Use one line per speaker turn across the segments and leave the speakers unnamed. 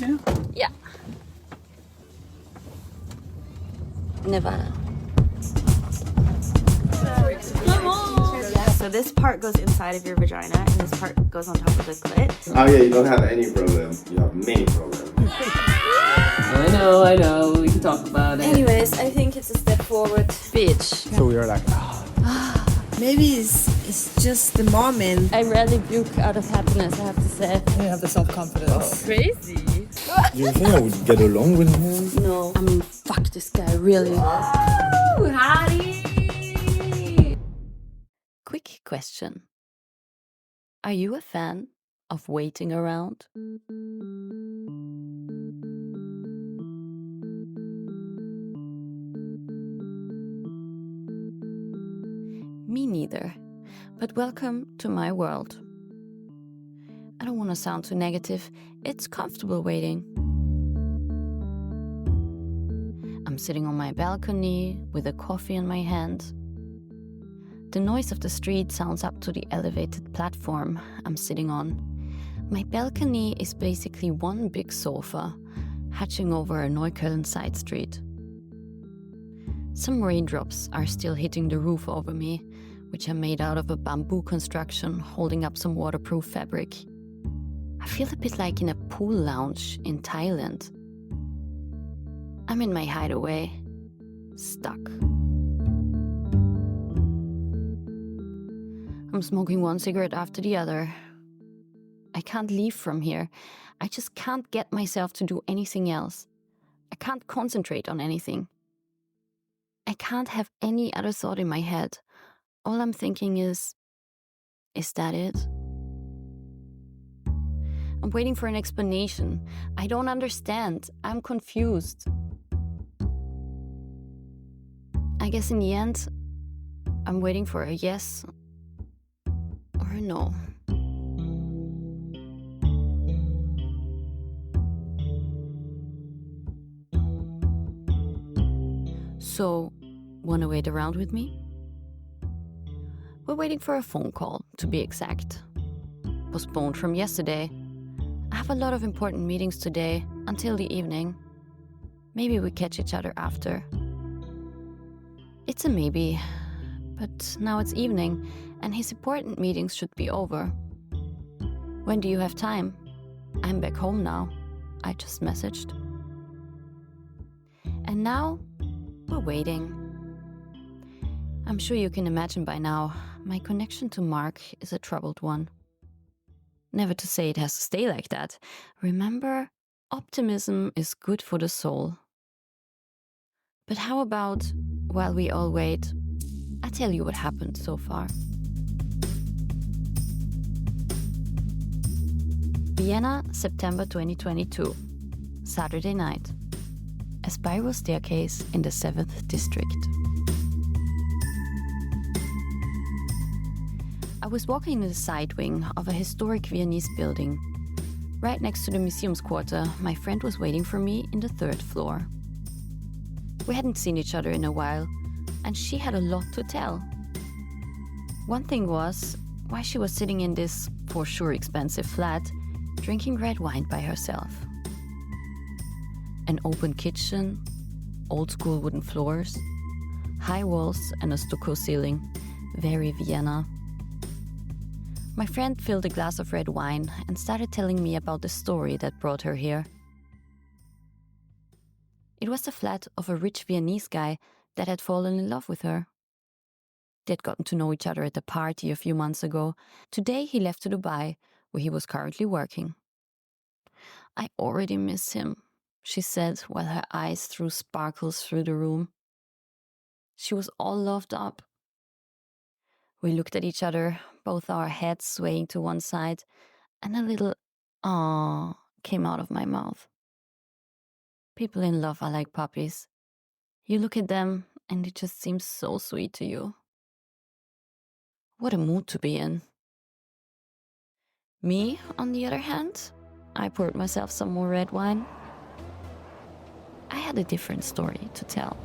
Christina?
Yeah. Nevada. Come on!
So this part goes inside of your vagina and this part goes on top of the clit.
Oh yeah, you don't have any problem. You have many problems.
I know, we can talk about it.
Anyways, I think it's a step forward. Beige.
So we are like,
Maybe it's just the moment.
I rarely puke out of happiness, I have to say.
You have the self-confidence.
Crazy.
do you think I would get along with him?
No. I mean, fuck this guy, really.
Ooh, hottie!
Quick question. Are you a fan of waiting around? Me neither, but welcome to my world. I don't want to sound too negative, it's comfortable waiting. I'm sitting on my balcony with a coffee in my hand. The noise of the street sounds up to the elevated platform I'm sitting on. My balcony is basically one big sofa, hatching over a Neukölln side street. Some raindrops are still hitting the roof over me, which are made out of a bamboo construction holding up some waterproof fabric. I feel a bit like in a pool lounge in Thailand. I'm in my hideaway, stuck. I'm smoking one cigarette after the other. I can't leave from here. I just can't get myself to do anything else. I can't concentrate on anything. I can't have any other thought in my head. All I'm thinking is that it? I'm waiting for an explanation. I don't understand. I'm confused. I guess in the end, I'm waiting for a yes or a no. So, wanna wait around with me? We're waiting for a phone call, to be exact. Postponed from yesterday. I have a lot of important meetings today, until the evening. Maybe we catch each other after. It's a maybe, but now it's evening, and his important meetings should be over. When do you have time? I'm back home now. I just messaged. And now, we're waiting. I'm sure you can imagine by now, my connection to Mark is a troubled one. Never to say it has to stay like that. Remember, optimism is good for the soul. But how about, while we all wait, I tell you what happened so far. Vienna, September 2022. Saturday night. A spiral staircase in the 7th district. I was walking in the side wing of a historic Viennese building. Right next to the museum's quarter, my friend was waiting for me in the 3rd floor. We hadn't seen each other in a while, and she had a lot to tell. One thing was why she was sitting in this, for sure expensive flat, drinking red wine by herself. An open kitchen, old-school wooden floors, high walls and a stucco ceiling, very Vienna. My friend filled a glass of red wine and started telling me about the story that brought her here. It was the flat of a rich Viennese guy that had fallen in love with her. They'd gotten to know each other at a party a few months ago. Today he left to Dubai, where he was currently working. I already miss him, she said while her eyes threw sparkles through the room. She was all loved up. We looked at each other, both our heads swaying to one side, and a little "aww" came out of my mouth. People in love are like puppies. You look at them and it just seems so sweet to you. What a mood to be in. Me, on the other hand, I poured myself some more red wine. I had a different story to tell.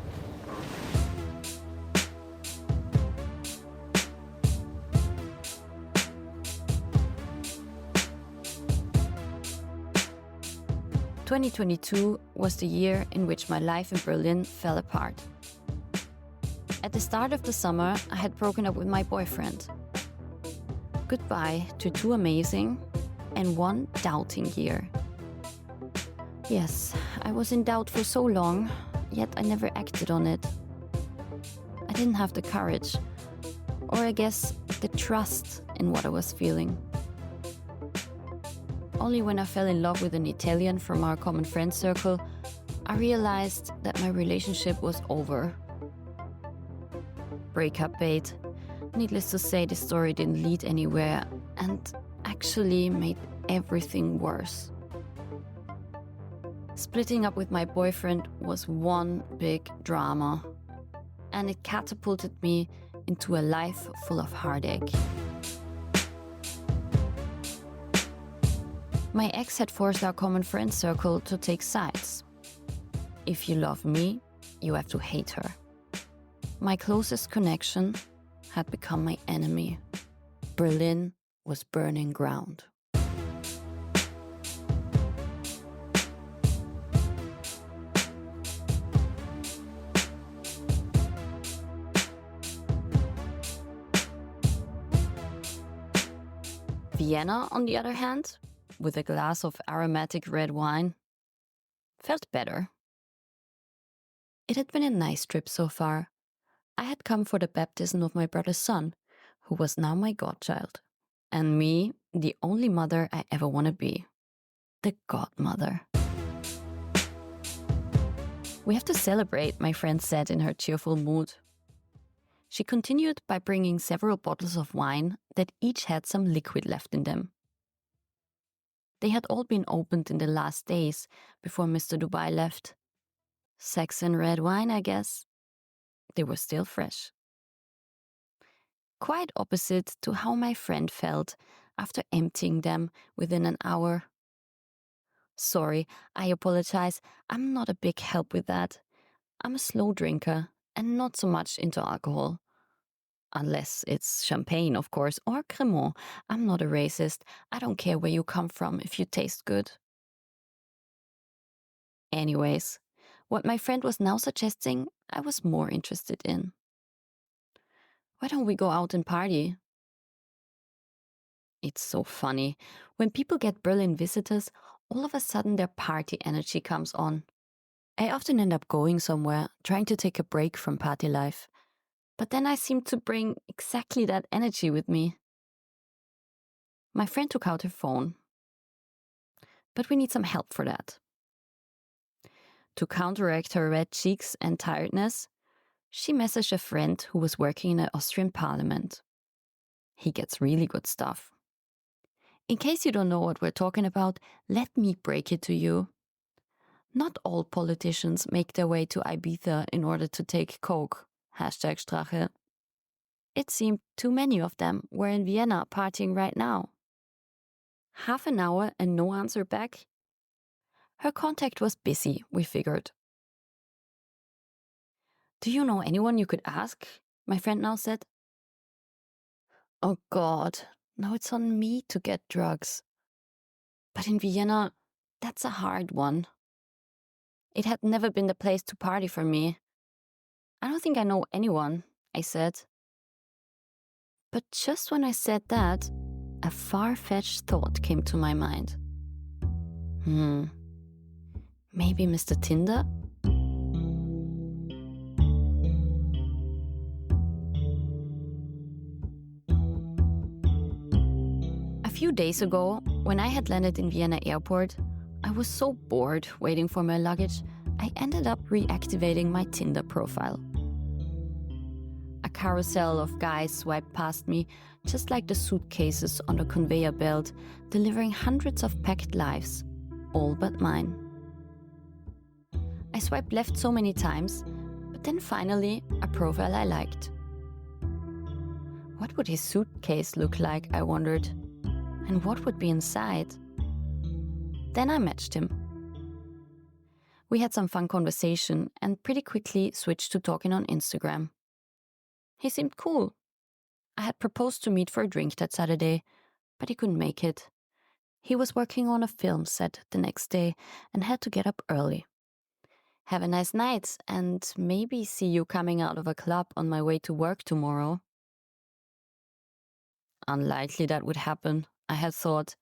2022 was the year in which my life in Berlin fell apart. At the start of the summer, I had broken up with my boyfriend. Goodbye to 2 amazing and 1 doubting year. Yes, I was in doubt for so long, yet I never acted on it. I didn't have the courage, or I guess the trust in what I was feeling. Only when I fell in love with an Italian from our common friend circle, I realized that my relationship was over. Breakup bait. Needless to say, the story didn't lead anywhere and actually made everything worse. Splitting up with my boyfriend was one big drama, and it catapulted me into a life full of heartache. My ex had forced our common friend circle to take sides. If you love me, you have to hate her. My closest connection had become my enemy. Berlin was burning ground. Vienna, on the other hand, with a glass of aromatic red wine, felt better. It had been a nice trip so far. I had come for the baptism of my brother's son, who was now my godchild, and me, the only mother I ever want to be, the godmother. We have to celebrate, my friend said in her cheerful mood. She continued by bringing several bottles of wine that each had some liquid left in them. They had all been opened in the last days before Mr. Dubai left. Sex and red wine, I guess. They were still fresh. Quite opposite to how my friend felt after emptying them within an hour. Sorry, I apologize. I'm not a big help with that. I'm a slow drinker and not so much into alcohol. Unless it's champagne, of course, or Cremant. I'm not a racist. I don't care where you come from if you taste good. Anyways, what my friend was now suggesting, I was more interested in. Why don't we go out and party? It's so funny. When people get Berlin visitors, all of a sudden their party energy comes on. I often end up going somewhere, trying to take a break from party life. But then I seem to bring exactly that energy with me. My friend took out her phone. But we need some help for that. To counteract her red cheeks and tiredness, she messaged a friend who was working in the Austrian parliament. He gets really good stuff. In case you don't know what we're talking about, let me break it to you. Not all politicians make their way to Ibiza in order to take coke. #Strache. It seemed too many of them were in Vienna partying right now. Half an hour and no answer back? Her contact was busy, we figured. Do you know anyone you could ask? My friend now said. Oh God, now it's on me to get drugs. But in Vienna, that's a hard one. It had never been the place to party for me. I don't think I know anyone, I said. But just when I said that, a far-fetched thought came to my mind. Maybe Mr. Tinder? A few days ago, when I had landed in Vienna airport, I was so bored waiting for my luggage, I ended up reactivating my Tinder profile. A carousel of guys swiped past me, just like the suitcases on the conveyor belt, delivering hundreds of packed lives, all but mine. I swiped left so many times, but then finally, a profile I liked. What would his suitcase look like, I wondered, and what would be inside? Then I matched him. We had some fun conversation and pretty quickly switched to talking on Instagram. He seemed cool. I had proposed to meet for a drink that Saturday, but he couldn't make it. He was working on a film set the next day and had to get up early. Have a nice night and maybe see you coming out of a club on my way to work tomorrow. Unlikely that would happen, I had thought,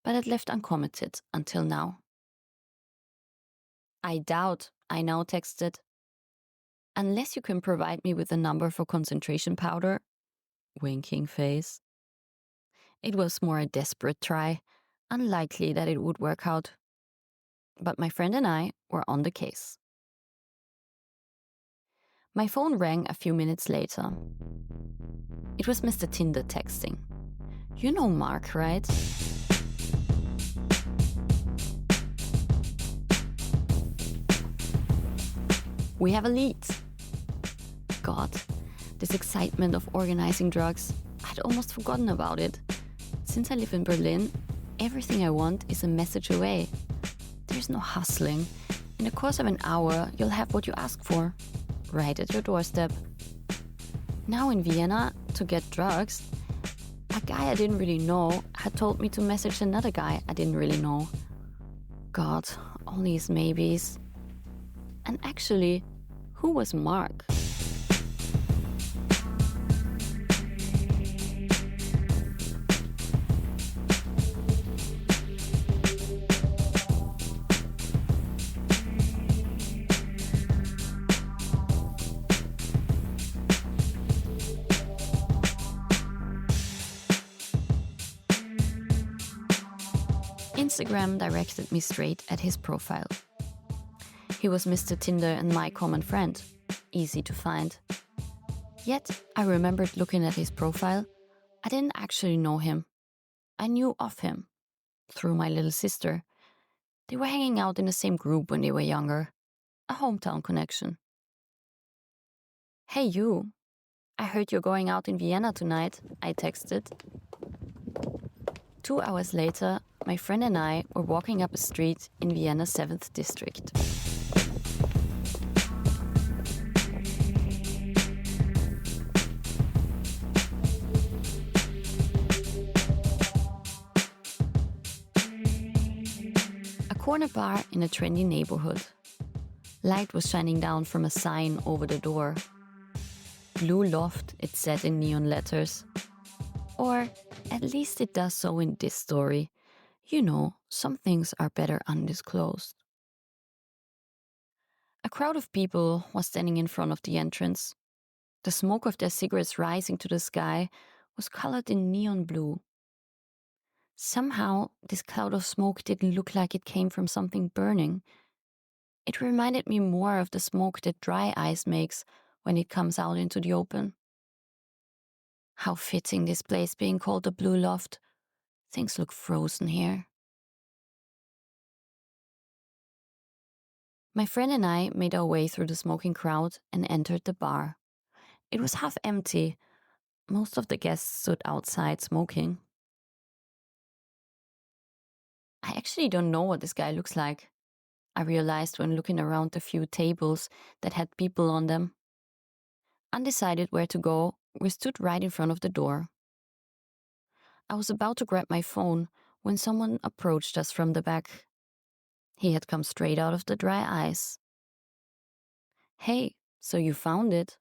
but had left uncommitted until now. I doubt, I now texted. Unless you can provide me with a number for concentration powder. Winking face. It was more a desperate try, unlikely that it would work out. But my friend and I were on the case. My phone rang a few minutes later. It was Mr. Tinder texting. You know Mark, right? We have a lead. God, this excitement of organizing drugs, I'd almost forgotten about it. Since I live in Berlin, everything I want is a message away. There's no hustling. In the course of an hour, you'll have what you ask for, right at your doorstep. Now in Vienna, to get drugs, a guy I didn't really know had told me to message another guy I didn't really know. God, all these maybes. And actually, who was Mark? Instagram directed me straight at his profile. He was Mr. Tinder and my common friend. Easy to find. Yet, I remembered looking at his profile. I didn't actually know him. I knew of him. Through my little sister. They were hanging out in the same group when they were younger. A hometown connection. Hey you, I heard you're going out in Vienna tonight, I texted. 2 hours later, my friend and I were walking up a street in Vienna's 7th district. A corner bar in a trendy neighborhood. Light was shining down from a sign over the door. Blue Loft, it said in neon letters. Or at least it does so in this story. You know, some things are better undisclosed. A crowd of people was standing in front of the entrance. The smoke of their cigarettes rising to the sky was colored in neon blue. Somehow, this cloud of smoke didn't look like it came from something burning. It reminded me more of the smoke that dry ice makes when it comes out into the open. How fitting this place being called the Blue Loft. Things look frozen here. My friend and I made our way through the smoking crowd and entered the bar. It was half empty. Most of the guests stood outside smoking. I actually don't know what this guy looks like, I realized when looking around the few tables that had people on them. Undecided where to go, we stood right in front of the door. I was about to grab my phone when someone approached us from the back. He had come straight out of the dry ice. Hey, so you found it?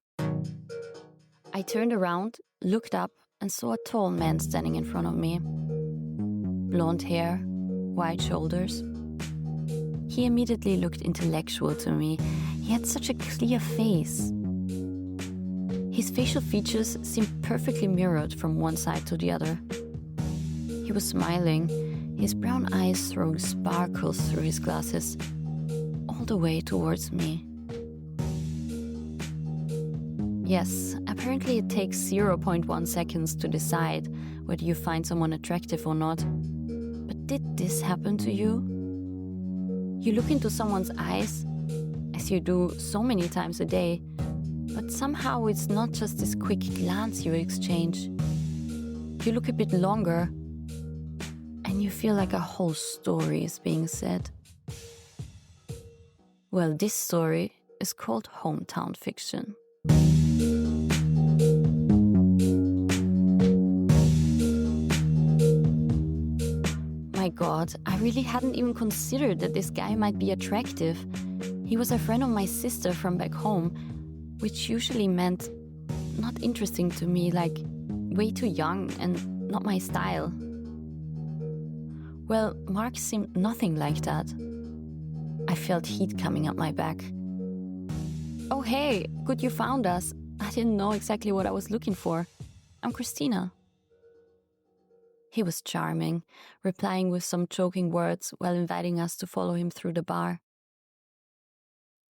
I turned around, looked up, and saw a tall man standing in front of me. Blonde hair, wide shoulders. He immediately looked intellectual to me. He had such a clear face. His facial features seemed perfectly mirrored from one side to the other. He was smiling, his brown eyes throwing sparkles through his glasses, all the way towards me. Yes, apparently it takes 0.1 seconds to decide whether you find someone attractive or not. But did this happen to you? You look into someone's eyes, as you do so many times a day, but somehow it's not just this quick glance you exchange. You look a bit longer, and you feel like a whole story is being said. Well, this story is called hometown fiction. My god, I really hadn't even considered that this guy might be attractive. He was a friend of my sister from back home, which usually meant not interesting to me, like way too young and not my style. Well, Mark seemed nothing like that. I felt heat coming up my back. Oh hey, good you found us. I didn't know exactly what I was looking for. I'm Christina. He was charming, replying with some choking words while inviting us to follow him through the bar.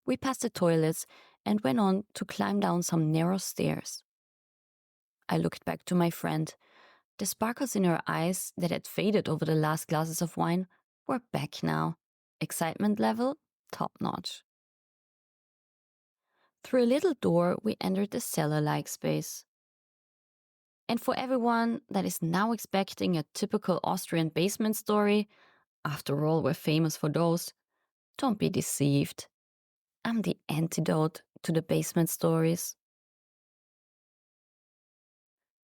We passed the toilets and went on to climb down some narrow stairs. I looked back to my friend. The sparkles in her eyes that had faded over the last glasses of wine were back now. Excitement level, top-notch. Through a little door, we entered the cellar-like space. And for everyone that is now expecting a typical Austrian basement story, after all, we're famous for those, don't be deceived. I'm the antidote to the basement stories.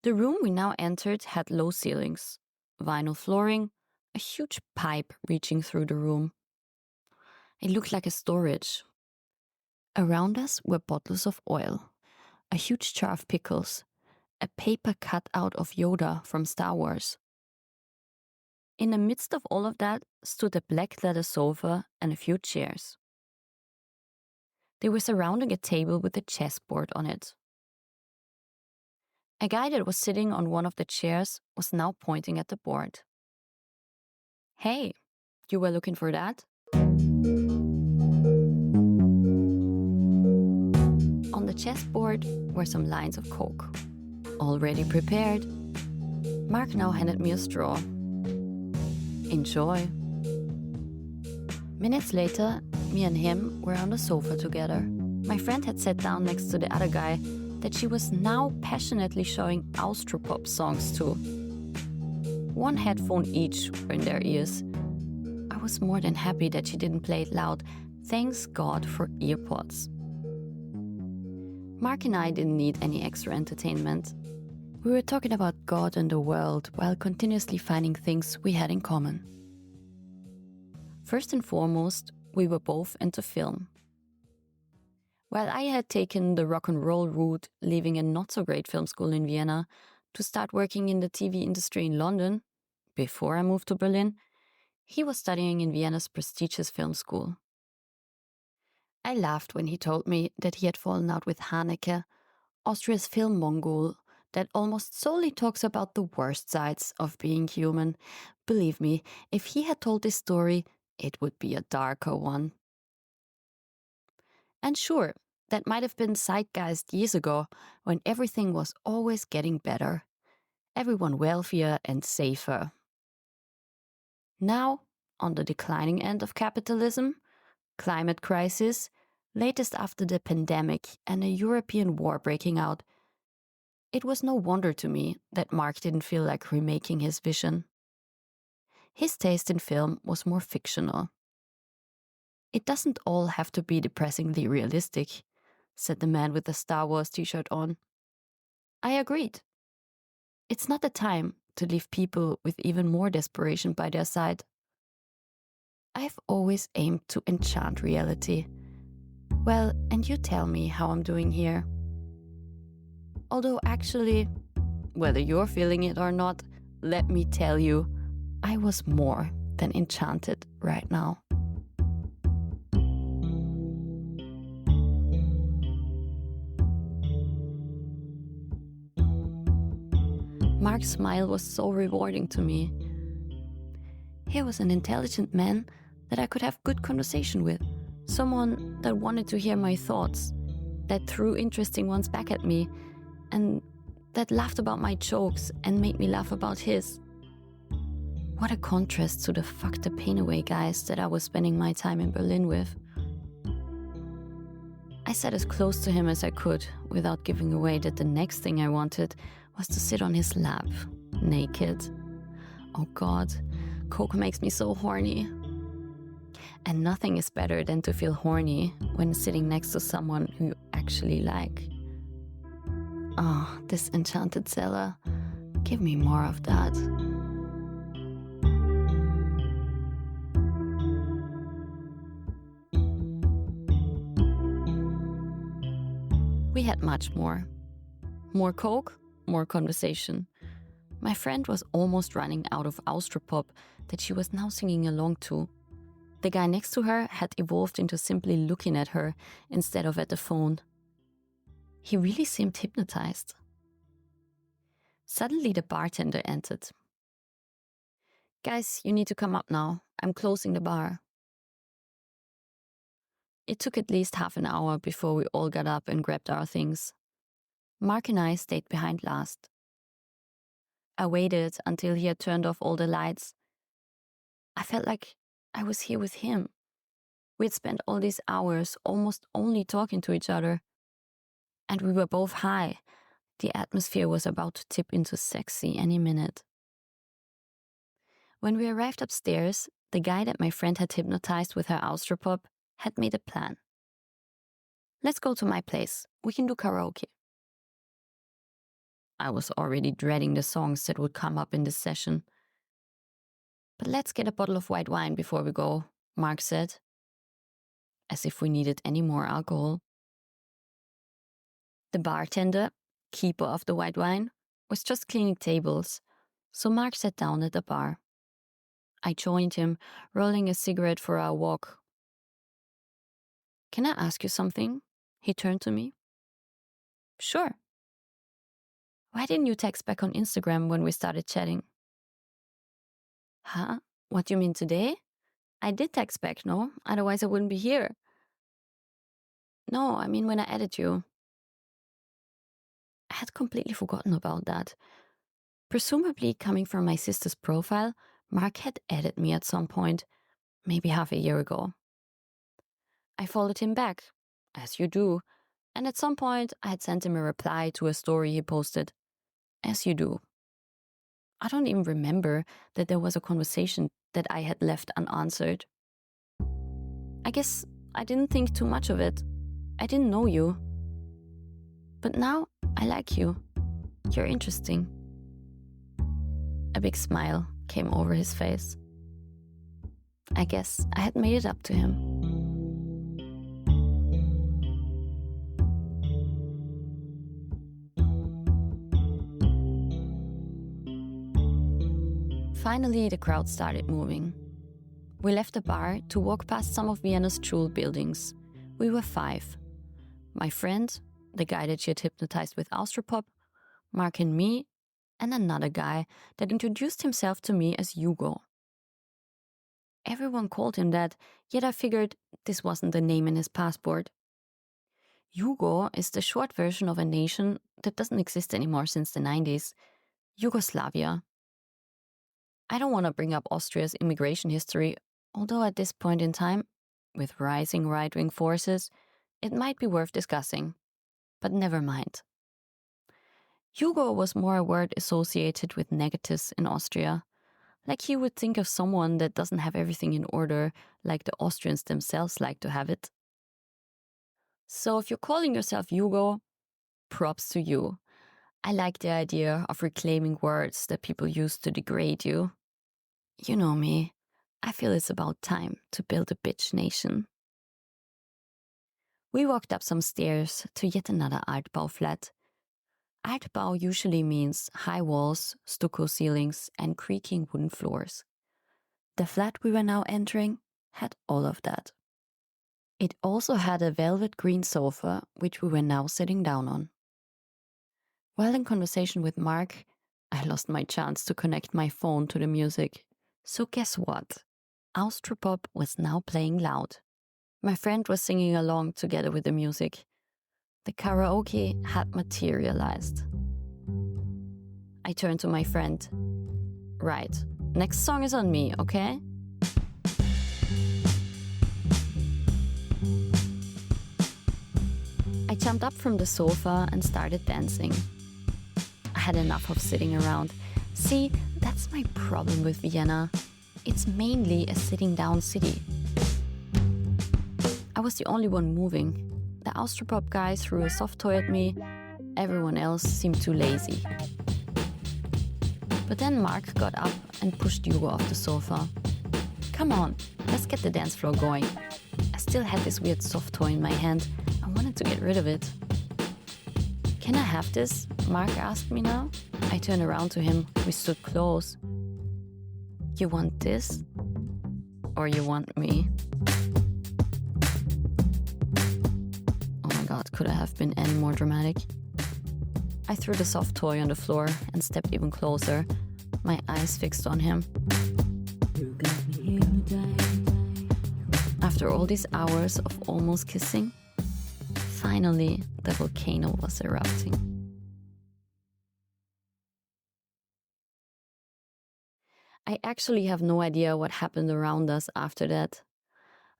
The room we now entered had low ceilings, vinyl flooring, a huge pipe reaching through the room. It looked like a storage. Around us were bottles of oil, a huge jar of pickles, a paper cutout of Yoda from Star Wars. In the midst of all of that stood a black leather sofa and a few chairs. They were surrounding a table with a chessboard on it. A guy that was sitting on one of the chairs was now pointing at the board. Hey, you were looking for that? On the chessboard were some lines of coke. Already prepared. Mark now handed me a straw. Enjoy. Minutes later, me and him were on the sofa together. My friend had sat down next to the other guy that she was now passionately showing Austropop songs to. One headphone each were in their ears. I was more than happy that she didn't play it loud. Thanks God for earpods. Mark and I didn't need any extra entertainment. We were talking about God and the world while continuously finding things we had in common. First and foremost, we were both into film. While I had taken the rock and roll route, leaving a not-so-great film school in Vienna, to start working in the TV industry in London, before I moved to Berlin, he was studying in Vienna's prestigious film school. I laughed when he told me that he had fallen out with Haneke, Austria's film Mongol, that almost solely talks about the worst sides of being human. Believe me, if he had told this story, it would be a darker one. And sure, that might have been zeitgeist years ago, when everything was always getting better. Everyone wealthier and safer. Now, on the declining end of capitalism, climate crisis, latest after the pandemic and a European war breaking out, it was no wonder to me that Mark didn't feel like remaking his vision. His taste in film was more fictional. It doesn't all have to be depressingly realistic, said the man with the Star Wars t-shirt on. I agreed. It's not the time to leave people with even more desperation by their side. I've always aimed to enchant reality. Well, and you tell me how I'm doing here. Although actually, whether you're feeling it or not, let me tell you, I was more than enchanted right now. Mark's smile was so rewarding to me. He was an intelligent man that I could have good conversation with. Someone that wanted to hear my thoughts, that threw interesting ones back at me, and that laughed about my jokes and made me laugh about his. What a contrast to the fuck the pain away guys that I was spending my time in Berlin with. I sat as close to him as I could without giving away that the next thing I wanted was to sit on his lap, naked. Oh God, coke makes me so horny. And nothing is better than to feel horny when sitting next to someone who you actually like. Oh, this enchanted cellar. Give me more of that. had much more. More coke, more conversation. My friend was almost running out of Austropop that she was now singing along to. The guy next to her had evolved into simply looking at her instead of at the phone. He really seemed hypnotized. Suddenly the bartender entered. "Guys, you need to come up now. I'm closing the bar." It took at least half an hour before we all got up and grabbed our things. Mark and I stayed behind last. I waited until he had turned off all the lights. I felt like I was here with him. We had spent all these hours almost only talking to each other. And we were both high. The atmosphere was about to tip into sexy any minute. When we arrived upstairs, the guy that my friend had hypnotized with her Austropop had made a plan. "Let's go to my place. We can do karaoke." I was already dreading the songs that would come up in this session. "But let's get a bottle of white wine before we go," Mark said. As if we needed any more alcohol. The bartender, keeper of the white wine, was just cleaning tables, so Mark sat down at the bar. I joined him, rolling a cigarette for our walk. "Can I ask you something?" He turned to me. "Sure." "Why didn't you text back on Instagram when we started chatting?" "Huh? What do you mean today?" "I did text back, no? Otherwise I wouldn't be here." "No, I mean when I added you." I had completely forgotten about that. Presumably coming from my sister's profile, Mark had added me at some point, maybe half a year ago. I followed him back, as you do, and at some point I had sent him a reply to a story he posted, as you do. I don't even remember that there was a conversation that I had left unanswered. I guess I didn't think too much of it. I didn't know you. But now I like you. You're interesting. A big smile came over his face. I guess I had made it up to him. Finally, the crowd started moving. We left the bar to walk past some of Vienna's jewel buildings. We were 5. My friend, the guy that she had hypnotized with Austropop, Mark and me, and another guy that introduced himself to me as Hugo. Everyone called him that, yet I figured this wasn't the name in his passport. Hugo is the short version of a nation that doesn't exist anymore since the 90s, Yugoslavia. I don't want to bring up Austria's immigration history, although at this point in time, with rising right-wing forces, it might be worth discussing. But never mind. Hugo was more a word associated with negatives in Austria, like you would think of someone that doesn't have everything in order, like the Austrians themselves like to have it. So if you're calling yourself Hugo, props to you. I like the idea of reclaiming words that people use to degrade you. You know me, I feel it's about time to build a bitch nation. We walked up some stairs to yet another Altbau flat. Altbau usually means high walls, stucco ceilings, and creaking wooden floors. The flat we were now entering had all of that. It also had a velvet green sofa, which we were now sitting down on. While in conversation with Mark, I lost my chance to connect my phone to the music. So guess what? Austropop was now playing loud. My friend was singing along together with the music. The karaoke had materialized. I turned to my friend. Right, next song is on me, okay? I jumped up from the sofa and started dancing. I had enough of sitting around. See, that's my problem with Vienna. It's mainly a sitting down city. I was the only one moving. The Austropop guy threw a soft toy at me. Everyone else seemed too lazy. But then Mark got up and pushed Hugo off the sofa. Come on, let's get the dance floor going. I still had this weird soft toy in my hand. I wanted to get rid of it. "Can I have this?" Mark asked me now. I turned around to him. We stood close. "You want this? Or you want me?" Oh my god, could I have been any more dramatic? I threw the soft toy on the floor and stepped even closer, my eyes fixed on him. After all these hours of almost kissing, finally the volcano was erupting. I actually have no idea what happened around us after that.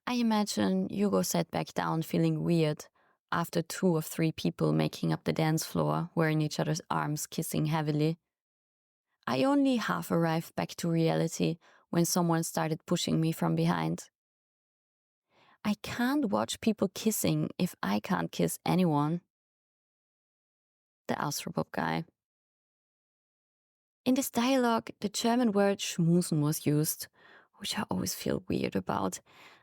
I imagine Hugo sat back down feeling weird after 2 or 3 people making up the dance floor, wearing each other's arms, kissing heavily. I only half arrived back to reality when someone started pushing me from behind. I can't watch people kissing if I can't kiss anyone. The Austropop guy. In this dialogue, the German word schmusen was used, which I always feel weird about.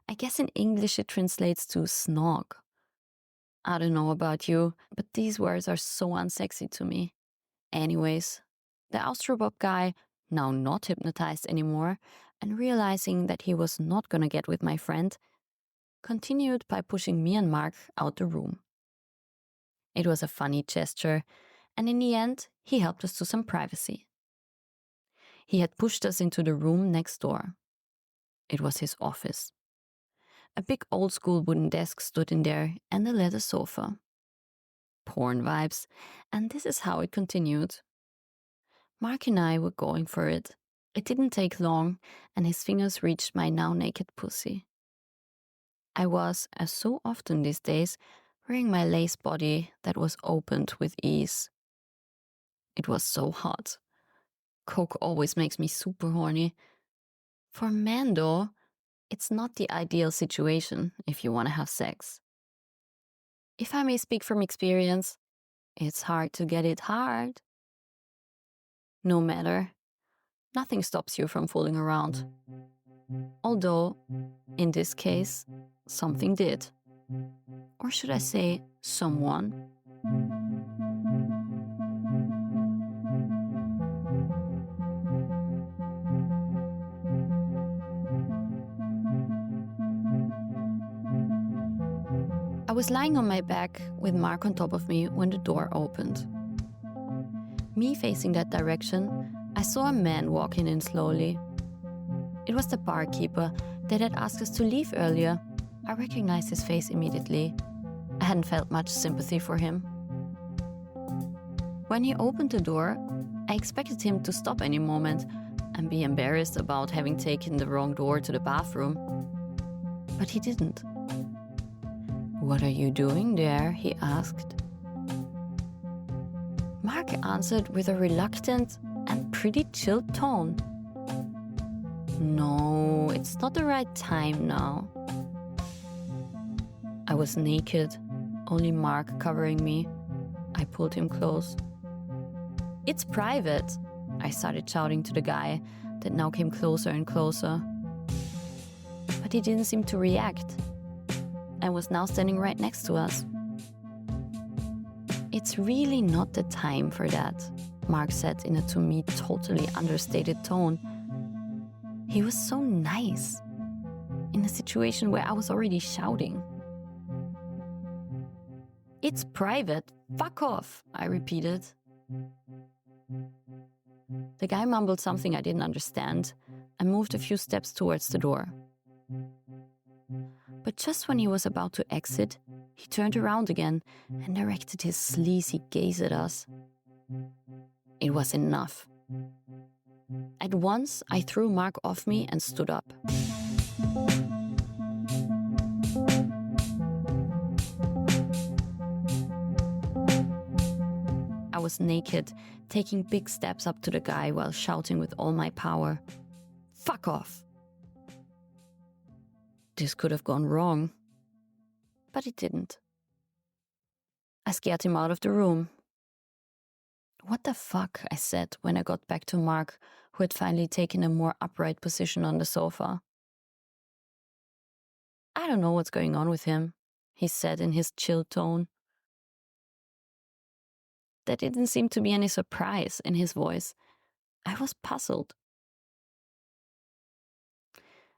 I guess in English it translates to snog. I don't know about you, but these words are so unsexy to me. Anyways, the Austropop guy, now not hypnotized anymore, and realizing that he was not gonna get with my friend, continued by pushing me and Mark out the room. It was a funny gesture, and in the end, he helped us to some privacy. He had pushed us into the room next door. It was his office. A big old-school wooden desk stood in there and a leather sofa. Porn vibes, and this is how it continued. Mark and I were going for it. It didn't take long, and his fingers reached my now naked pussy. I was, as so often these days, wearing my lace body that was opened with ease. It was so hot. Coke always makes me super horny. For men, though, it's not the ideal situation if you want to have sex. If I may speak from experience, it's hard to get it hard. No matter, nothing stops you from fooling around. Although, in this case, something did. Or should I say, someone? I was lying on my back with Mark on top of me when the door opened. Me facing that direction, I saw a man walking in slowly. It was the barkeeper that had asked us to leave earlier. I recognized his face immediately. I hadn't felt much sympathy for him. When he opened the door, I expected him to stop any moment and be embarrassed about having taken the wrong door to the bathroom. But he didn't. "What are you doing there?" he asked. Mark answered with a reluctant and pretty chilled tone. "No, it's not the right time now." I was naked, only Mark covering me. I pulled him close. "It's private," I started shouting to the guy that now came closer and closer. But he didn't seem to react and was now standing right next to us. "It's really not the time for that," Mark said in a to me totally understated tone. He was so nice, in a situation where I was already shouting. "It's private. Fuck off," I repeated. The guy mumbled something I didn't understand and moved a few steps towards the door. But just when he was about to exit, he turned around again and directed his sleazy gaze at us. It was enough. At once, I threw Mark off me and stood up. I was naked, taking big steps up to the guy while shouting with all my power, "Fuck off!" This could have gone wrong, but it didn't. I scared him out of the room. "What the fuck?" I said when I got back to Mark, who had finally taken a more upright position on the sofa. "I don't know what's going on with him," he said in his chill tone. there didn't seem to be any surprise in his voice. I was puzzled.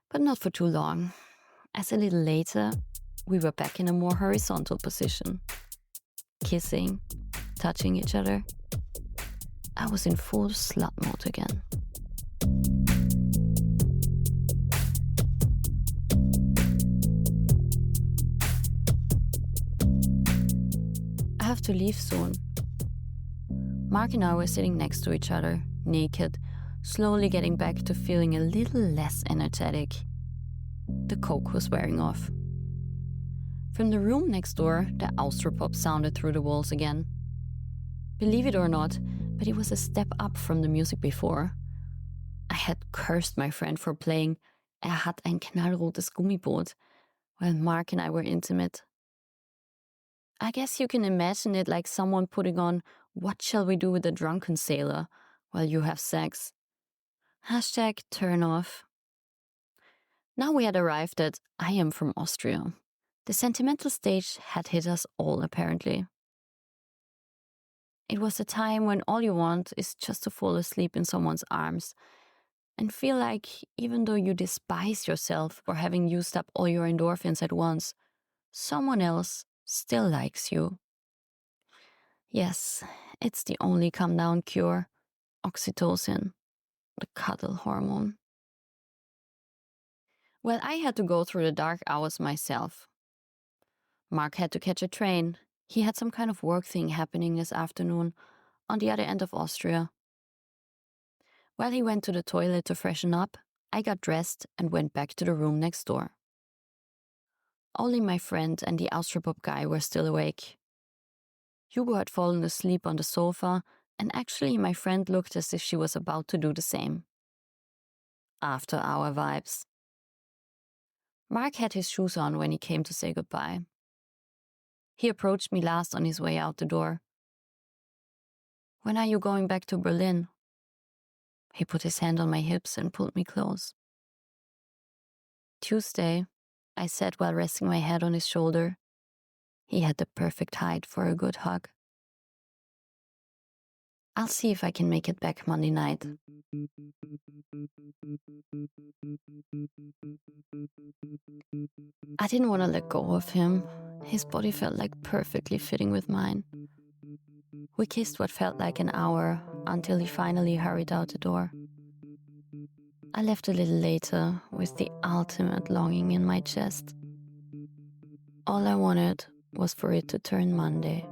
But not for too long, as a little later, we were back in a more horizontal position. Kissing, touching each other. I was in full slut mode again. I have to leave soon. Mark and I were sitting next to each other, naked, slowly getting back to feeling a little less energetic. The coke was wearing off. From the room next door, the Austropop sounded through the walls again. Believe it or not, but it was a step up from the music before. I had cursed my friend for playing hat ein knallrotes Gummiboot while Mark and I were intimate. I guess you can imagine it like someone putting on What Shall We Do with a Drunken Sailor while you have sex. #turn off. Now we had arrived at I am from Austria. The sentimental stage had hit us all, apparently. It was a time when all you want is just to fall asleep in someone's arms and feel like, even though you despise yourself for having used up all your endorphins at once, someone else still likes you. Yes, it's the only calm-down cure, oxytocin, the cuddle hormone. Well, I had to go through the dark hours myself. Mark had to catch a train. He had some kind of work thing happening this afternoon on the other end of Austria. While he went to the toilet to freshen up, I got dressed and went back to the room next door. Only my friend and the Austropop guy were still awake. Hugo had fallen asleep on the sofa, and actually my friend looked as if she was about to do the same. After hour vibes. Mark had his shoes on when he came to say goodbye. He approached me last on his way out the door. "When are you going back to Berlin?" He put his hand on my hips and pulled me close. "Tuesday," I said while resting my head on his shoulder. He had the perfect height for a good hug. "I'll see if I can make it back Monday night." I didn't want to let go of him. His body felt like perfectly fitting with mine. We kissed what felt like an hour until he finally hurried out the door. I left a little later with the ultimate longing in my chest. All I wanted was for it to turn Monday.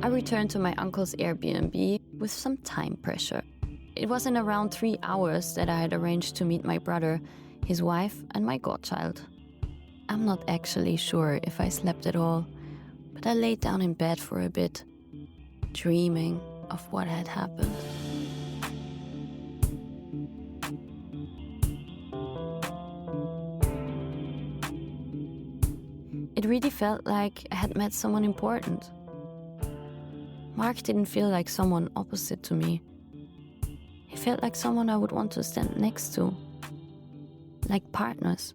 I returned to my uncle's Airbnb with some time pressure. It was in around 3 hours that I had arranged to meet my brother, his wife, and my godchild. I'm not actually sure if I slept at all, but I laid down in bed for a bit, dreaming of what had happened. It really felt like I had met someone important. Mark didn't feel like someone opposite to me. He felt like someone I would want to stand next to. Like partners.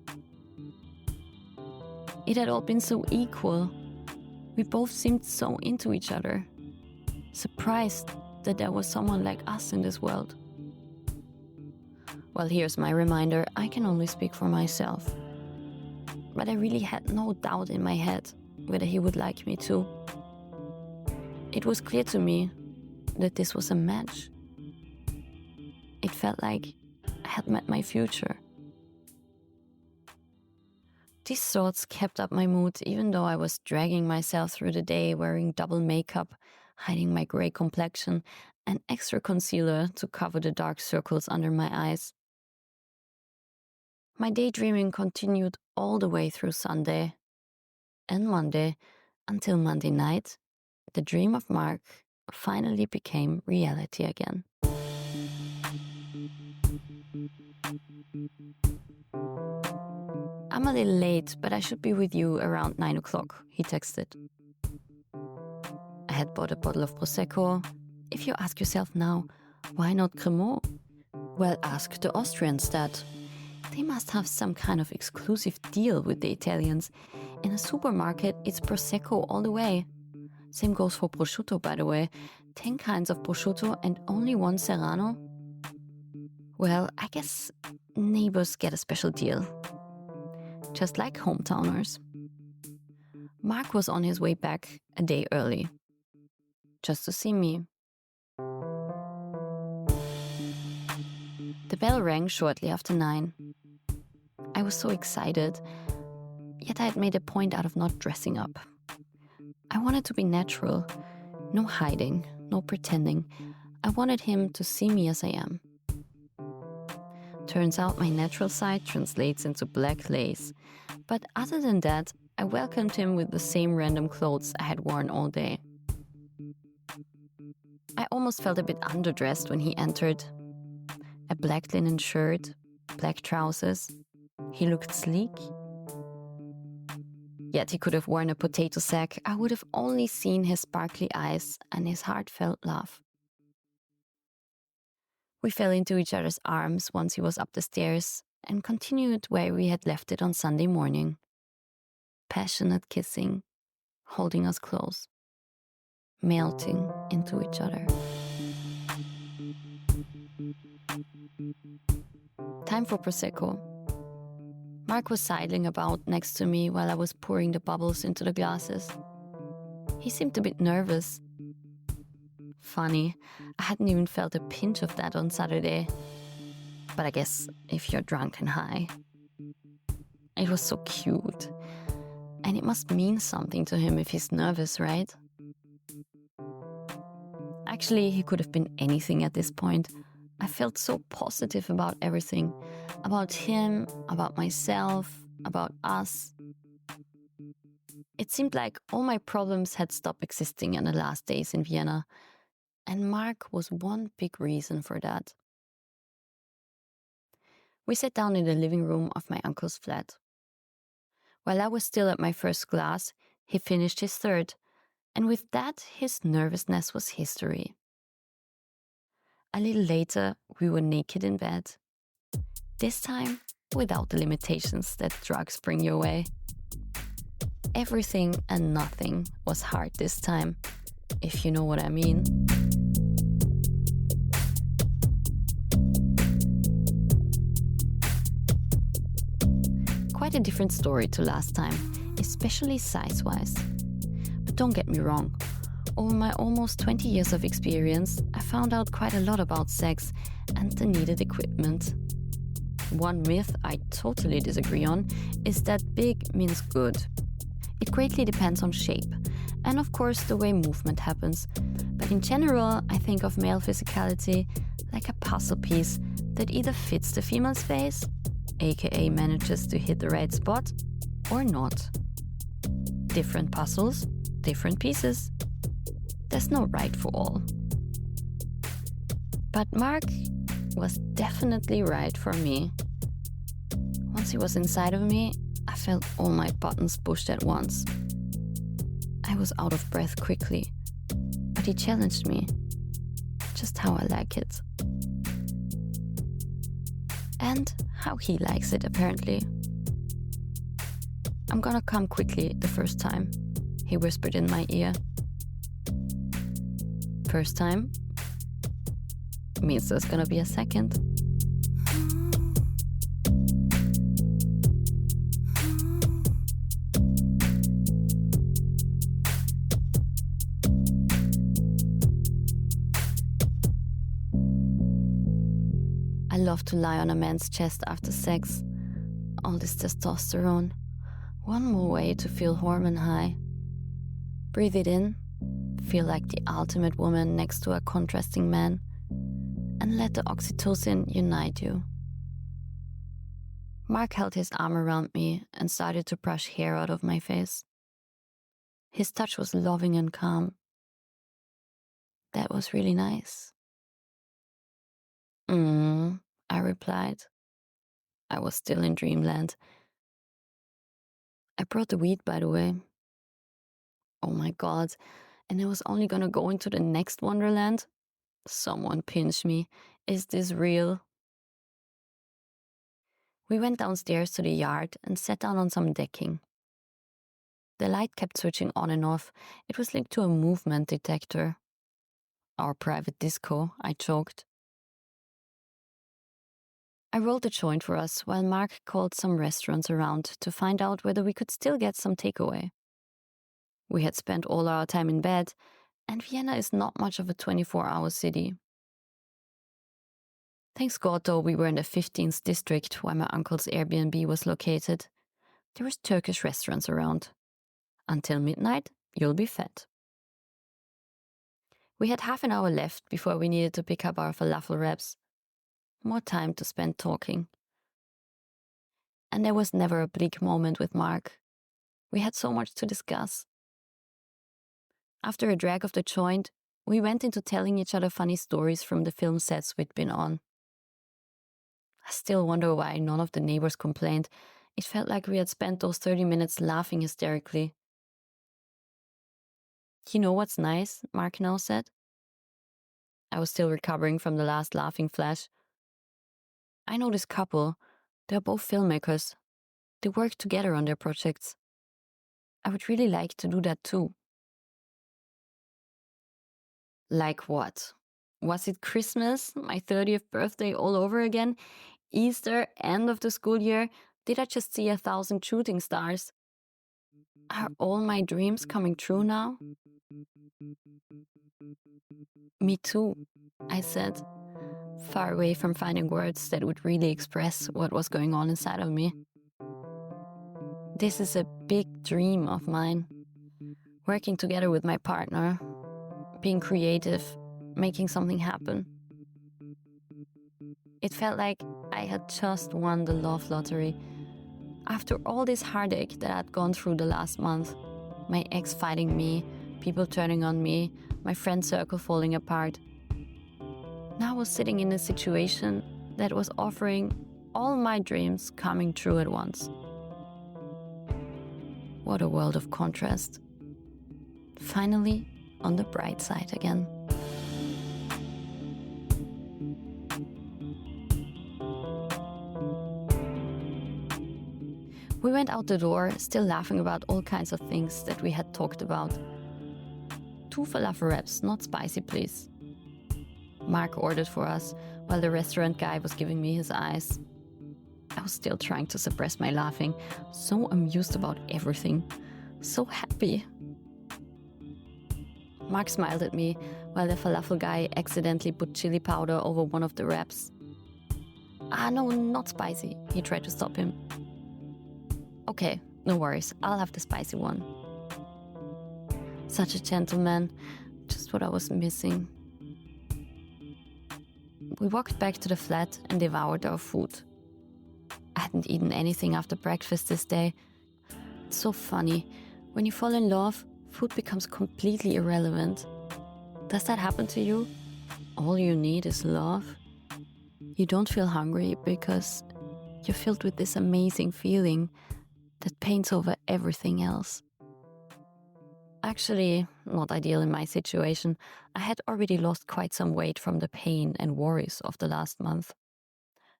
It had all been so equal. We both seemed so into each other. Surprised that there was someone like us in this world. Well, here's my reminder, I can only speak for myself. But I really had no doubt in my head whether he would like me too. It was clear to me that this was a match. It felt like I had met my future. These thoughts kept up my mood even though I was dragging myself through the day wearing double makeup, hiding my grey complexion, and extra concealer to cover the dark circles under my eyes. My daydreaming continued all the way through Sunday and Monday until Monday night. The dream of Mark finally became reality again. "I'm a little late, but I should be with you around 9 o'clock, he texted. I had bought a bottle of Prosecco. If you ask yourself now, why not Cremant? Well, ask the Austrians that. They must have some kind of exclusive deal with the Italians. In a supermarket, it's Prosecco all the way. Same goes for prosciutto, by the way. 10 kinds of prosciutto and only one Serrano. Well, I guess neighbors get a special deal. Just like hometowners. Mark was on his way back a day early. Just to see me. The bell rang shortly after 9. I was so excited, yet I had made a point out of not dressing up. I wanted to be natural. No hiding, no pretending. I wanted him to see me as I am. Turns out my natural side translates into black lace. But other than that, I welcomed him with the same random clothes I had worn all day. I almost felt a bit underdressed when he entered. A black linen shirt, black trousers. He looked sleek. Yet he could have worn a potato sack. I would have only seen his sparkly eyes and his heartfelt laugh. We fell into each other's arms once he was up the stairs and continued where we had left it on Sunday morning. Passionate kissing, holding us close, melting into each other. Time for Prosecco. Mark was sidling about next to me while I was pouring the bubbles into the glasses. He seemed a bit nervous. Funny, I hadn't even felt a pinch of that on Saturday. But I guess if you're drunk and high. It was so cute. And it must mean something to him if he's nervous, right? Actually, he could have been anything at this point. I felt so positive about everything. About him, about myself, about us. It seemed like all my problems had stopped existing in the last days in Vienna. And Mark was one big reason for that. We sat down in the living room of my uncle's flat. While I was still at my first glass, he finished his third. And with that, his nervousness was history. A little later, we were naked in bed. This time, without the limitations that drugs bring your way. Everything and nothing was hard this time, if you know what I mean. Quite a different story to last time, especially size-wise. But don't get me wrong. Over my almost 20 years of experience, I found out quite a lot about sex and the needed equipment. One myth I totally disagree on is that big means good. It greatly depends on shape, and of course the way movement happens. But in general, I think of male physicality like a puzzle piece that either fits the female's face, aka manages to hit the right spot, or not. Different puzzles, different pieces. There's no right for all. But Mark was definitely right for me. Once he was inside of me, I felt all my buttons pushed at once. I was out of breath quickly, but he challenged me, just how I like it. And how he likes it, apparently. "I'm gonna come quickly the first time," he whispered in my ear. First time means there's gonna be a second. I love to lie on a man's chest after sex. All this testosterone. One more way to feel hormone high. Breathe it in. Feel like the ultimate woman next to a contrasting man. And let the oxytocin unite you. Mark held his arm around me and started to brush hair out of my face. His touch was loving and calm. That was really nice. I replied. I was still in dreamland. I brought the weed, by the way. Oh my God. And I was only gonna go into the next wonderland? Someone pinch me. Is this real? We went downstairs to the yard and sat down on some decking. The light kept switching on and off. It was linked to a movement detector. Our private disco, I joked. I rolled a joint for us while Mark called some restaurants around to find out whether we could still get some takeaway. We had spent all our time in bed, and Vienna is not much of a 24-hour city. Thanks God, though, we were in the 15th district where my uncle's Airbnb was located. There was Turkish restaurants around. Until midnight, you'll be fed. We had half an hour left before we needed to pick up our falafel wraps. More time to spend talking. And there was never a bleak moment with Mark. We had so much to discuss. After a drag of the joint, we went into telling each other funny stories from the film sets we'd been on. I still wonder why none of the neighbors complained. It felt like we had spent those 30 minutes laughing hysterically. You know what's nice? Mark now said. I was still recovering from the last laughing flash. I know this couple. They're both filmmakers. They work together on their projects. I would really like to do that too. Like what? Was it Christmas, my 30th birthday all over again? Easter, end of the school year? Did I just see 1,000 shooting stars? Are all my dreams coming true now? Me too, I said, far away from finding words that would really express what was going on inside of me. This is a big dream of mine. Working together with my partner, being creative, making something happen. It felt like I had just won the love lottery. After all this heartache that I'd gone through the last month, my ex fighting me, people turning on me, my friend circle falling apart. Now I was sitting in a situation that was offering all my dreams coming true at once. What a world of contrast. Finally, on the bright side again. We went out the door, still laughing about all kinds of things that we had talked about. 2 falafel wraps, not spicy, please. Mark ordered for us, while the restaurant guy was giving me his eyes. I was still trying to suppress my laughing, so amused about everything, so happy. Mark smiled at me, while the falafel guy accidentally put chili powder over one of the wraps. No, not spicy, he tried to stop him. Okay, no worries, I'll have the spicy one. Such a gentleman, just what I was missing. We walked back to the flat and devoured our food. I hadn't eaten anything after breakfast this day. It's so funny. When you fall in love, food becomes completely irrelevant. Does that happen to you? All you need is love. You don't feel hungry because you're filled with this amazing feeling that paints over everything else. Actually, not ideal in my situation. I had already lost quite some weight from the pain and worries of the last month.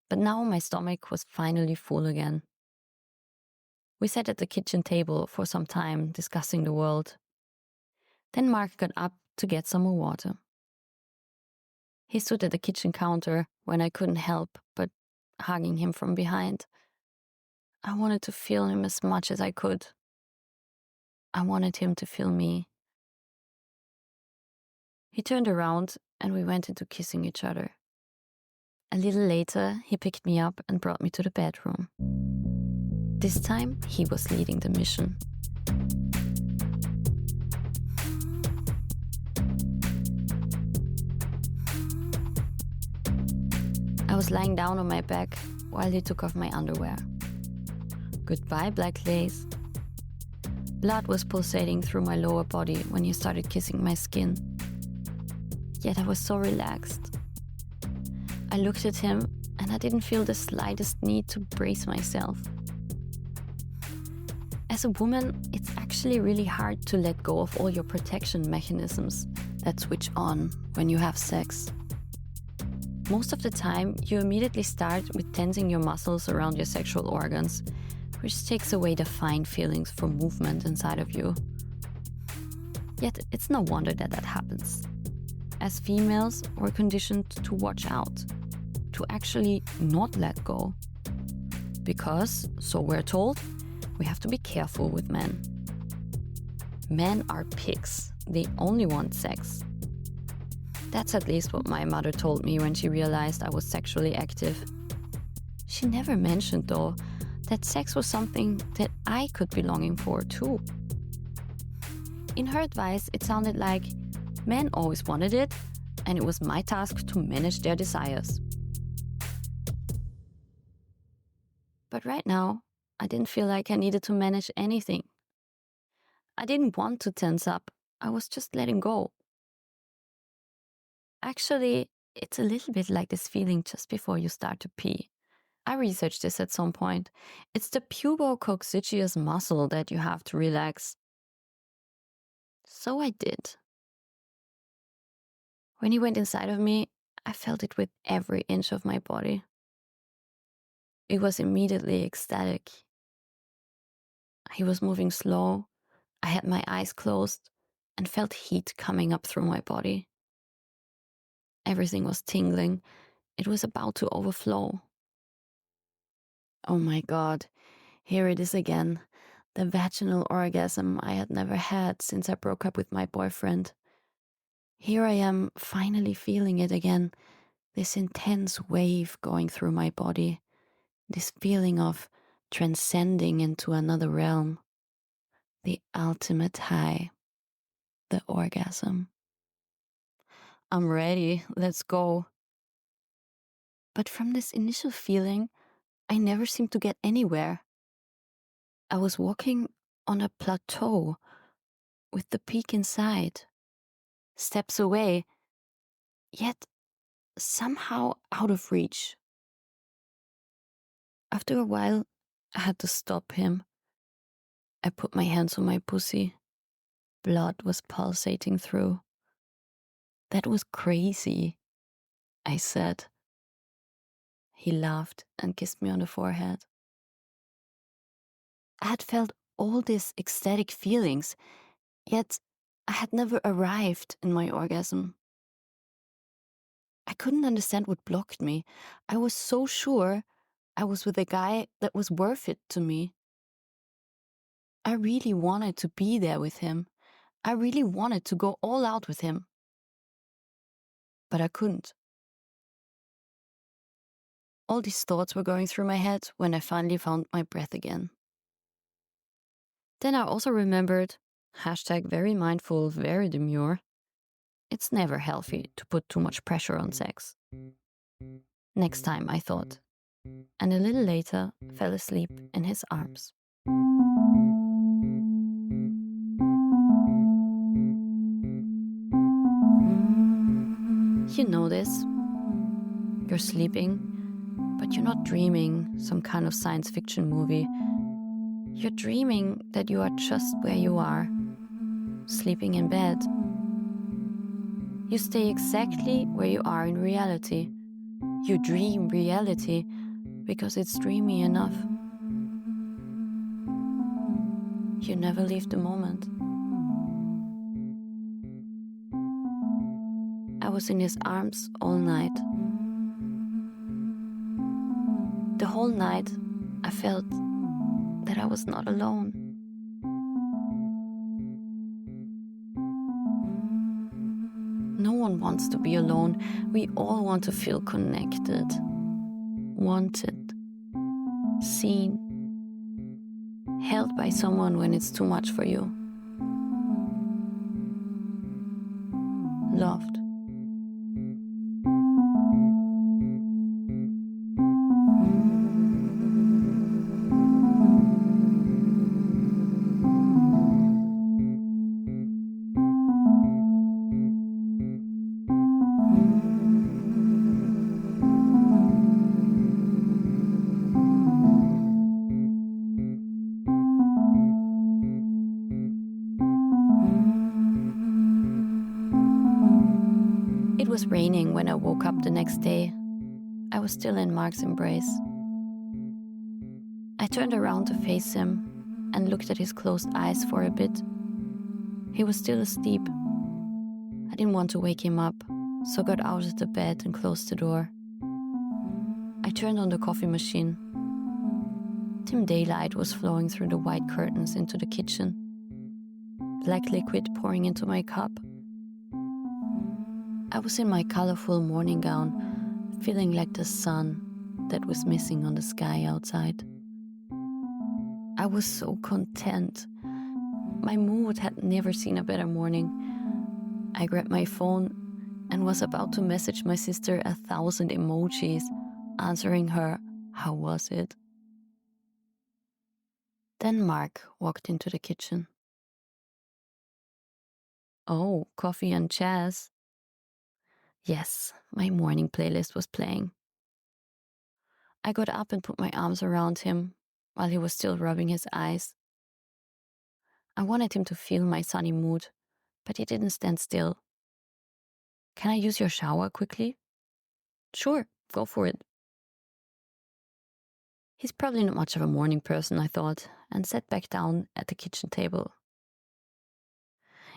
But now my stomach was finally full again. We sat at the kitchen table for some time discussing the world. Then Mark got up to get some more water. He stood at the kitchen counter when I couldn't help but hugging him from behind. I wanted to feel him as much as I could. I wanted him to feel me. He turned around and we went into kissing each other. A little later, he picked me up and brought me to the bedroom. This time, he was leading the mission. I was lying down on my back while he took off my underwear. Goodbye, black lace. Blood was pulsating through my lower body when he started kissing my skin. Yet I was so relaxed. I looked at him and I didn't feel the slightest need to brace myself. As a woman, it's actually really hard to let go of all your protection mechanisms that switch on when you have sex. Most of the time, you immediately start with tensing your muscles around your sexual organs, which takes away the fine feelings for movement inside of you. Yet, it's no wonder that happens. As females, we're conditioned to watch out, to actually not let go. Because, so we're told, we have to be careful with men. Men are pigs. They only want sex. That's at least what my mother told me when she realized I was sexually active. She never mentioned, though, that sex was something that I could be longing for too. In her advice, it sounded like men always wanted it, and it was my task to manage their desires. But right now, I didn't feel like I needed to manage anything. I didn't want to tense up. I was just letting go. Actually, it's a little bit like this feeling just before you start to pee. I researched this at some point. It's the pubococcygeus muscle that you have to relax. So I did. When he went inside of me, I felt it with every inch of my body. It was immediately ecstatic. He was moving slow. I had my eyes closed and felt heat coming up through my body. Everything was tingling. It was about to overflow. Oh my God, here it is again. The vaginal orgasm I had never had since I broke up with my boyfriend. Here I am finally feeling it again, this intense wave going through my body, this feeling of transcending into another realm, the ultimate high, the orgasm. I'm ready, let's go. But from this initial feeling, I never seemed to get anywhere. I was walking on a plateau with the peak inside, steps away, yet somehow out of reach. After a while, I had to stop him. I put my hands on my pussy. Blood was pulsating through. That was crazy, I said. He laughed and kissed me on the forehead. I had felt all these ecstatic feelings, yet I had never arrived in my orgasm. I couldn't understand what blocked me. I was so sure I was with a guy that was worth it to me. I really wanted to be there with him. I really wanted to go all out with him. But I couldn't. All these thoughts were going through my head when I finally found my breath again. Then I also remembered, #very mindful, very demure, it's never healthy to put too much pressure on sex. Next time, I thought, and a little later fell asleep in his arms. You know this. You're sleeping, but you're not dreaming some kind of science fiction movie. You're dreaming that you are just where you are, sleeping in bed. You stay exactly where you are in reality. You dream reality because it's dreamy enough. You never leave the moment. I was in his arms all night. The whole night, I felt that I was not alone. No one wants to be alone. We all want to feel connected, wanted, seen, held by someone when it's too much for you, loved. It was raining when I woke up the next day. I was still in Mark's embrace. I turned around to face him and looked at his closed eyes for a bit. He was still asleep. I didn't want to wake him up, so got out of the bed and closed the door. I turned on the coffee machine. Dim daylight was flowing through the white curtains into the kitchen. Black liquid pouring into my cup. I was in my colorful morning gown, feeling like the sun that was missing on the sky outside. I was so content. My mood had never seen a better morning. I grabbed my phone and was about to message my sister 1,000 emojis, answering her, "How was it?" Then Mark walked into the kitchen. Oh, coffee and jazz. Yes, my morning playlist was playing. I got up and put my arms around him while he was still rubbing his eyes. I wanted him to feel my sunny mood, but he didn't stand still. "Can I use your shower quickly?" "Sure, go for it." He's probably not much of a morning person, I thought, and sat back down at the kitchen table.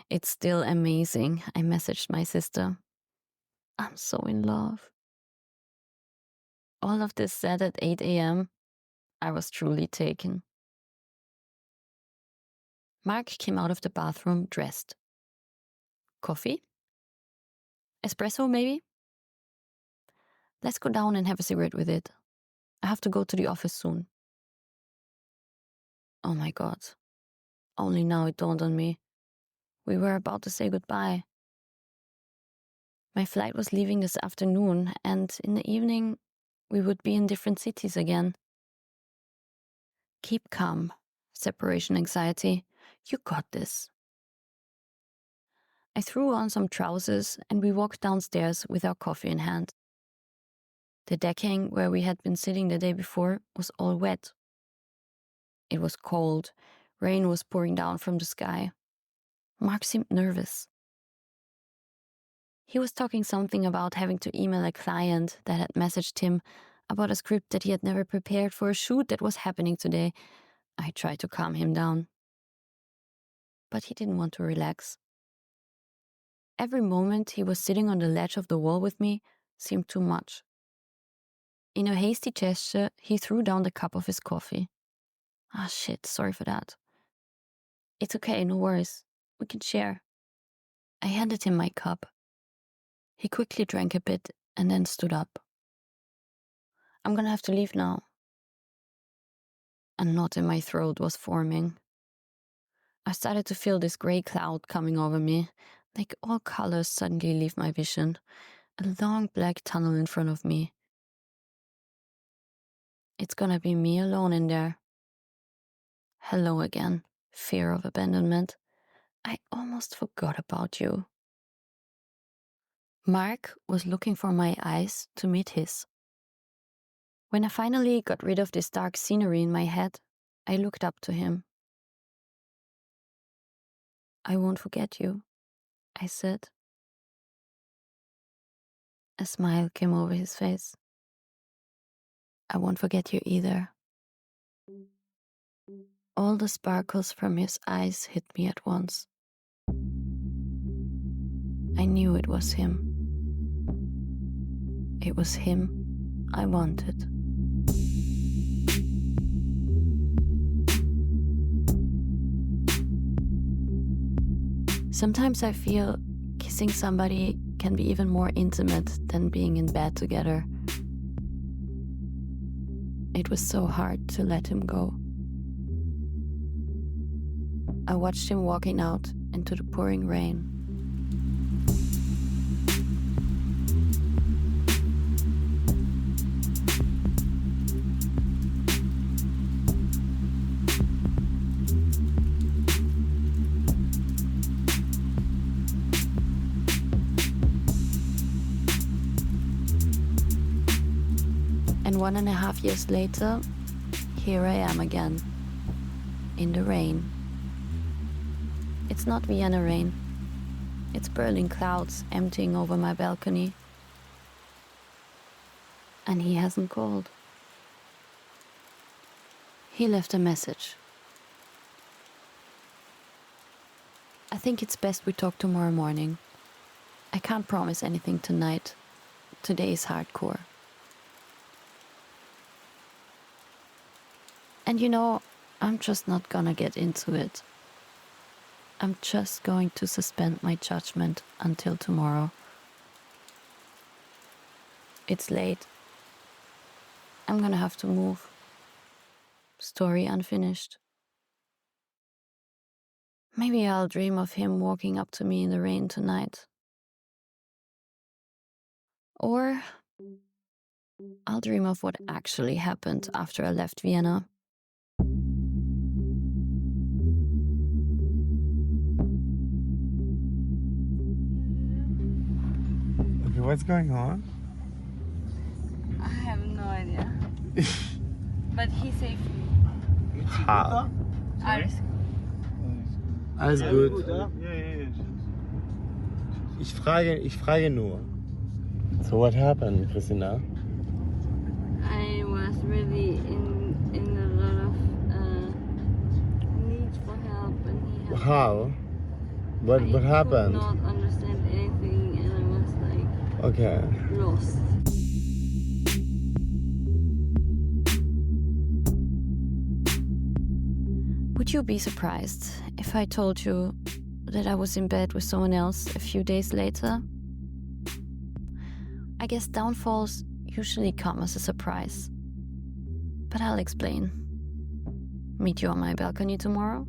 "It's still amazing," I messaged my sister. "I'm so in love." All of this said at 8 a.m., I was truly taken. Mark came out of the bathroom dressed. "Coffee? Espresso, maybe?" "Let's go down and have a cigarette with it. I have to go to the office soon." Oh my God. Only now it dawned on me. We were about to say goodbye. My flight was leaving this afternoon, and in the evening, we would be in different cities again. Keep calm, separation anxiety. You got this. I threw on some trousers and we walked downstairs with our coffee in hand. The decking where we had been sitting the day before was all wet. It was cold. Rain was pouring down from the sky. Mark seemed nervous. He was talking something about having to email a client that had messaged him about a script that he had never prepared for a shoot that was happening today. I tried to calm him down. But he didn't want to relax. Every moment he was sitting on the ledge of the wall with me seemed too much. In a hasty gesture, he threw down the cup of his coffee. Ah, shit, sorry for that. "It's okay, no worries. We can share." I handed him my cup. He quickly drank a bit and then stood up. "I'm gonna have to leave now." A knot in my throat was forming. I started to feel this grey cloud coming over me, like all colors suddenly leave my vision, a long black tunnel in front of me. It's gonna be me alone in there. Hello again, fear of abandonment. I almost forgot about you. Mark was looking for my eyes to meet his. When I finally got rid of this dark scenery in my head, I looked up to him. "I won't forget you," I said. A smile came over his face. "I won't forget you either." All the sparkles from his eyes hit me at once. I knew it was him. It was him I wanted. Sometimes I feel kissing somebody can be even more intimate than being in bed together. It was so hard to let him go. I watched him walking out into the pouring rain. And 1.5 years later, here I am again, in the rain. It's not Vienna rain. It's Berlin clouds emptying over my balcony. And he hasn't called. He left a message. I think it's best we talk tomorrow morning. I can't promise anything tonight. Today is hardcore. And you know, I'm just not gonna get into it. I'm just going to suspend my judgment until tomorrow. It's late. I'm gonna have to move. Story unfinished. Maybe I'll dream of him walking up to me in the rain tonight. Or I'll dream of what actually happened after I left Vienna.
Okay, what's going on?
I have no idea. But he saved me.
How?
Alles
Alles gut. Ich frage nur. So what happened, Christina?
I was really in a lot of need for help, and he had
How? What happened?
I could not understand anything, and I was like
Okay.
lost.
Would you be surprised if I told you that I was in bed with someone else a few days later? I guess downfalls usually come as a surprise. But I'll explain. Meet you on my balcony tomorrow?